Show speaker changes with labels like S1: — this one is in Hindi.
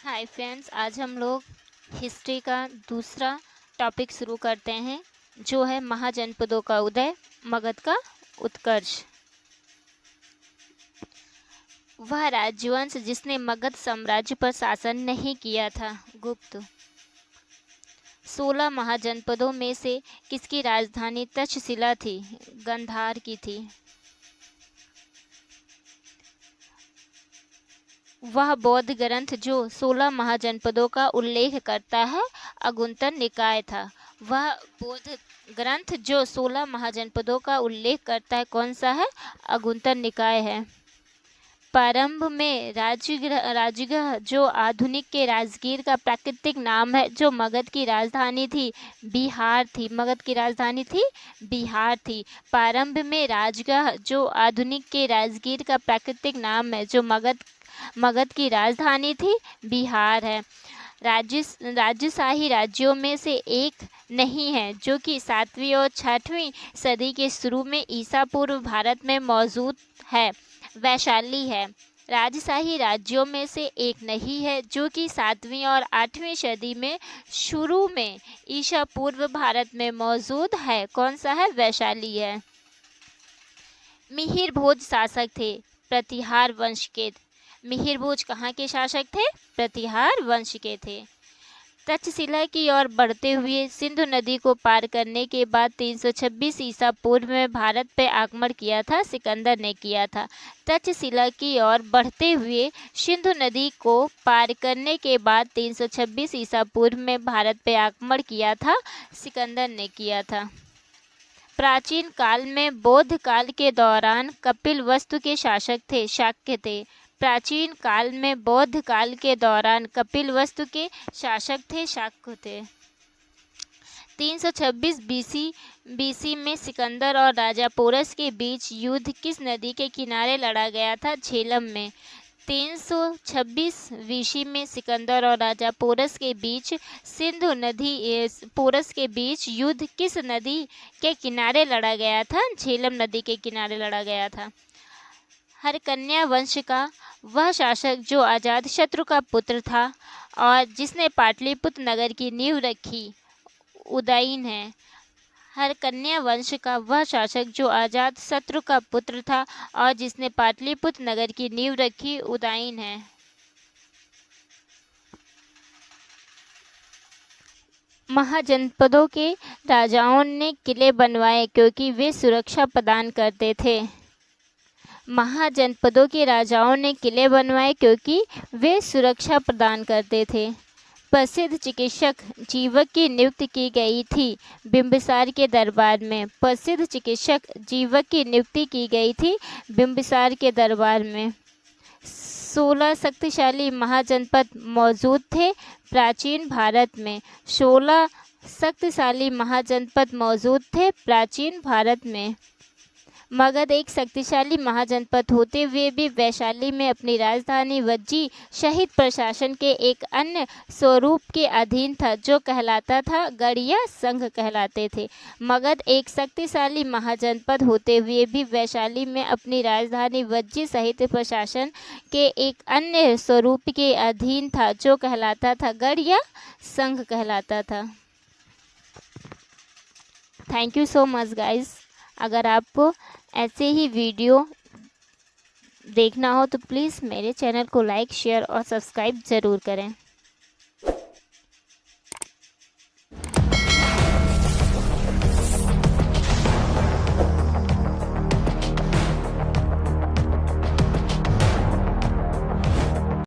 S1: हाय फ्रेंड्स, आज हम लोग हिस्ट्री का दूसरा टॉपिक शुरू करते हैं जो है महाजनपदों का उदय, मगध का उत्कर्ष। वह राजवंश जिसने मगध साम्राज्य पर शासन नहीं किया था, गुप्त। 16 महाजनपदों में से किसकी राजधानी तक्षशिला थी? गांधार की थी। वह बौद्ध ग्रंथ जो 16 महाजनपदों का उल्लेख करता है अगुंतर निकाय था। वह बौद्ध ग्रंथ जो 16 महाजनपदों का उल्लेख करता है कौन सा है? अगुंतर निकाय है। प्रारंभ में राजगृह जो आधुनिक के राजगीर का प्राकृतिक नाम है, जो मगध की राजधानी थी, बिहार थी। मगध की राजधानी थी बिहार थी। प्रारंभ में राजगृह जो आधुनिक के राजगीर का प्राकृतिक नाम है, जो मगध की राजधानी थी, बिहार है। राजशाही राज्यों में से एक नहीं है जो कि 7वीं और 6वीं सदी के शुरू में ईसा पूर्व भारत में मौजूद है, वैशाली है। राजशाही राज्यों में से एक नहीं है जो कि 7वीं और 8वीं सदी में शुरू में ईसा पूर्व भारत में मौजूद है, कौन सा है? वैशाली है। मिहिर भोज शासक थे, प्रतिहार वंश के। मिहिर भोज कहाँ के शासक थे? प्रतिहार वंश के थे। तक्षशिला की ओर बढ़ते हुए सिंधु नदी को पार करने के बाद 326 ईसा पूर्व में भारत पर आक्रमण किया था, सिकंदर ने किया था। तक्षशिला की ओर बढ़ते हुए सिंधु नदी को पार करने के बाद 326 ईसा पूर्व में भारत पर आक्रमण किया था, सिकंदर ने किया था। प्राचीन काल में बौद्ध काल के दौरान कपिलवस्तु के शासक थे, शाक्य थे। प्राचीन काल में बौद्ध काल के दौरान कपिलवस्तु के शासक थे, शाक्य थे। 326 बीसी में सिकंदर और राजा पोरस के बीच युद्ध किस नदी के किनारे लड़ा गया था? झेलम में। 326 बीसी में सिकंदर और राजा पोरस के बीच सिंधु नदी पोरस के बीच युद्ध किस नदी के किनारे लड़ा गया था? झेलम नदी के किनारे लड़ा गया था। हरकन्या वंश का वह शासक जो अजातशत्रु का पुत्र था और जिसने पाटलिपुत्र नगर की नींव रखी, उदयन है। हरकन्या वंश का वह शासक जो अजातशत्रु का पुत्र था और जिसने पाटलिपुत्र नगर की नींव रखी, उदयन है। महाजनपदों के राजाओं ने किले बनवाए क्योंकि वे सुरक्षा प्रदान करते थे। महाजनपदों के राजाओं ने किले बनवाए क्योंकि वे सुरक्षा प्रदान करते थे। प्रसिद्ध चिकित्सक जीवक की नियुक्ति की गई थी बिंबिसार के दरबार में। प्रसिद्ध चिकित्सक जीवक की नियुक्ति की गई थी बिंबिसार के दरबार में। 16 शक्तिशाली महाजनपद मौजूद थे प्राचीन भारत में। 16 शक्तिशाली महाजनपद मौजूद थे प्राचीन भारत में। मगध एक शक्तिशाली महाजनपद होते हुए भी वैशाली में अपनी राजधानी वज्जी सहित प्रशासन के एक अन्य स्वरूप के अधीन था जो कहलाता था गढ़िया संघ कहलाते थे। मगध एक शक्तिशाली महाजनपद होते हुए भी वैशाली में अपनी राजधानी वज्जी सहित प्रशासन के एक अन्य स्वरूप के अधीन था जो कहलाता था गढ़िया संघ कहलाता था। Thank you so much guys. अगर आपको ऐसे ही वीडियो देखना हो तो प्लीज़ मेरे चैनल को लाइक, शेयर और सब्सक्राइब ज़रूर करें।